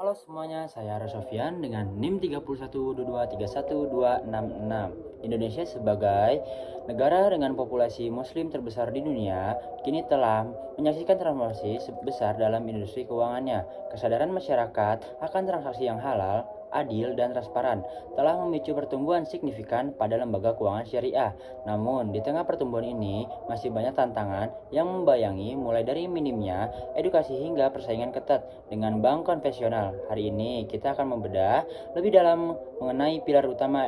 Halo semuanya, saya Rasofian dengan NIM 3122312266. Indonesia sebagai negara dengan populasi muslim terbesar di dunia, kini telah menyaksikan transformasi besar dalam industri keuangannya. Kesadaran masyarakat akan transaksi yang halal, adil, dan transparan telah memicu pertumbuhan signifikan pada lembaga keuangan syariah. Namun, di tengah pertumbuhan ini, masih banyak tantangan yang membayangi mulai dari minimnya edukasi hingga persaingan ketat dengan bank konvensional. Hari ini kita akan membedah lebih dalam mengenai pilar utama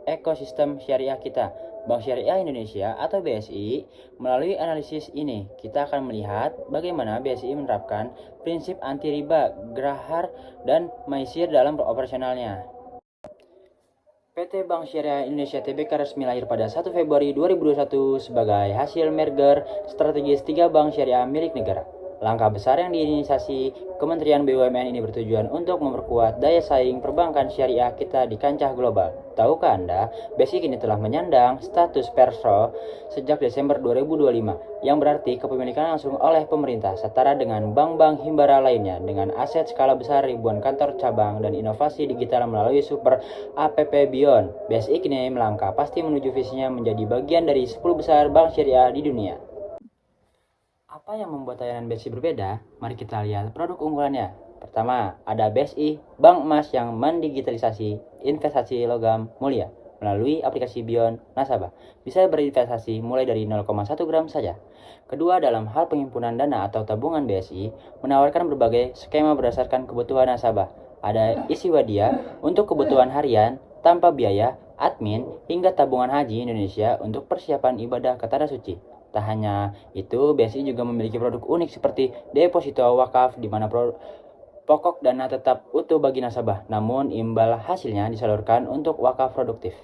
ekosistem syariah kita, Bank Syariah Indonesia atau BSI. Melalui analisis ini, kita akan melihat bagaimana BSI menerapkan prinsip anti riba, gerahar, dan maisir dalam operasionalnya. PT Bank Syariah Indonesia Tbk resmi lahir pada 1 Februari 2021 sebagai hasil merger strategis 3 bank syariah milik negara. Langkah besar yang diinisiasi Kementerian BUMN ini bertujuan untuk memperkuat daya saing perbankan syariah kita di kancah global. Tahukah Anda, BSI kini telah menyandang status Perso sejak Desember 2025, yang berarti kepemilikan langsung oleh pemerintah, setara dengan bank-bank himbara lainnya, dengan aset skala besar ribuan kantor cabang dan inovasi digital melalui Super App Beyond. BSI kini melangkah pasti menuju visinya menjadi bagian dari 10 besar bank syariah di dunia. Apa yang membuat layanan BSI berbeda? Mari kita lihat produk unggulannya. Pertama, ada BSI Bank Emas yang mendigitalisasi investasi logam mulia melalui aplikasi Beyond Nasabah. Bisa berinvestasi mulai dari 0,1 gram saja. Kedua, dalam hal penghimpunan dana atau tabungan BSI, menawarkan berbagai skema berdasarkan kebutuhan nasabah. Ada isi wadia untuk kebutuhan harian tanpa biaya, admin, hingga tabungan haji Indonesia untuk persiapan ibadah ke Tanah Suci. Tak hanya itu, BSI juga memiliki produk unik seperti deposito wakaf, di mana pokok dana tetap utuh bagi nasabah, namun imbal hasilnya disalurkan untuk wakaf produktif.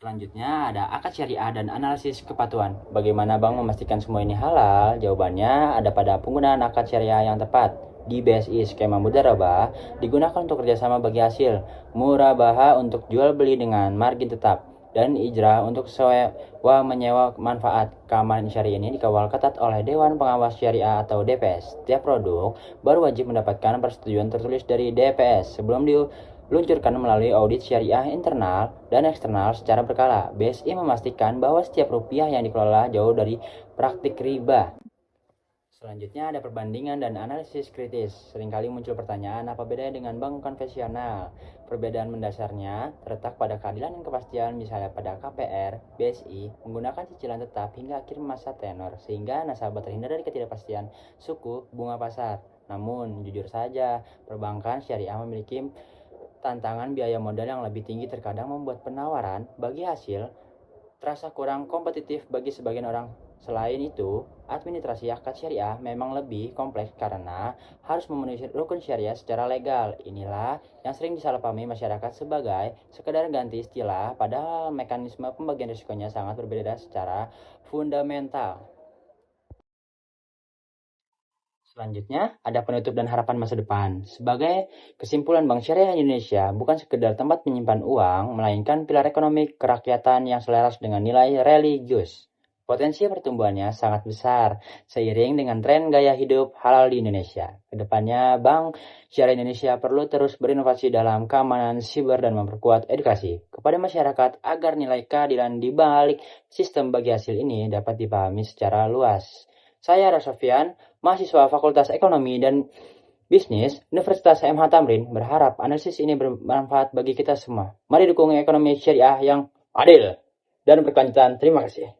Selanjutnya ada akad syariah dan analisis kepatuhan. Bagaimana bank memastikan semua ini halal? Jawabannya ada pada penggunaan akad syariah yang tepat. Di BSI, skema mudharabah digunakan untuk kerjasama bagi hasil, murabaha untuk jual beli dengan margin tetap, dan ijrah untuk sewa menyewa manfaat. Keamanan syariah ini dikawal ketat oleh Dewan Pengawas Syariah atau DPS. Setiap produk baru wajib mendapatkan persetujuan tertulis dari DPS sebelum diluncurkan melalui audit syariah internal dan eksternal secara berkala. BSI memastikan bahwa setiap rupiah yang dikelola jauh dari praktik riba. Selanjutnya ada perbandingan dan analisis kritis. Seringkali muncul pertanyaan, apa bedanya dengan bank konvensional? Perbedaan mendasarnya terletak pada keadilan dan kepastian. Misalnya pada KPR, BSI menggunakan cicilan tetap hingga akhir masa tenor, sehingga nasabah terhindar dari ketidakpastian suku bunga pasar. Namun, jujur saja, perbankan syariah memiliki tantangan biaya modal yang lebih tinggi, terkadang membuat penawaran bagi hasil terasa kurang kompetitif bagi sebagian orang. Selain itu, administrasi akad syariah memang lebih kompleks karena harus memenuhi rukun syariah secara legal. Inilah yang sering disalahpahami masyarakat sebagai sekedar ganti istilah, padahal mekanisme pembagian risikonya sangat berbeda secara fundamental. Selanjutnya, ada penutup dan harapan masa depan. Sebagai kesimpulan, Bank Syariah Indonesia bukan sekedar tempat menyimpan uang, melainkan pilar ekonomi kerakyatan yang selaras dengan nilai religius. Potensi pertumbuhannya sangat besar, seiring dengan tren gaya hidup halal di Indonesia. Kedepannya, Bank Syariah Indonesia perlu terus berinovasi dalam keamanan siber dan memperkuat edukasi kepada masyarakat agar nilai keadilan di balik sistem bagi hasil ini dapat dipahami secara luas. Saya Rasofian, mahasiswa Fakultas Ekonomi dan Bisnis Universitas MH Tamrin, berharap analisis ini bermanfaat bagi kita semua. Mari dukung ekonomi syariah yang adil dan berkelanjutan. Terima kasih.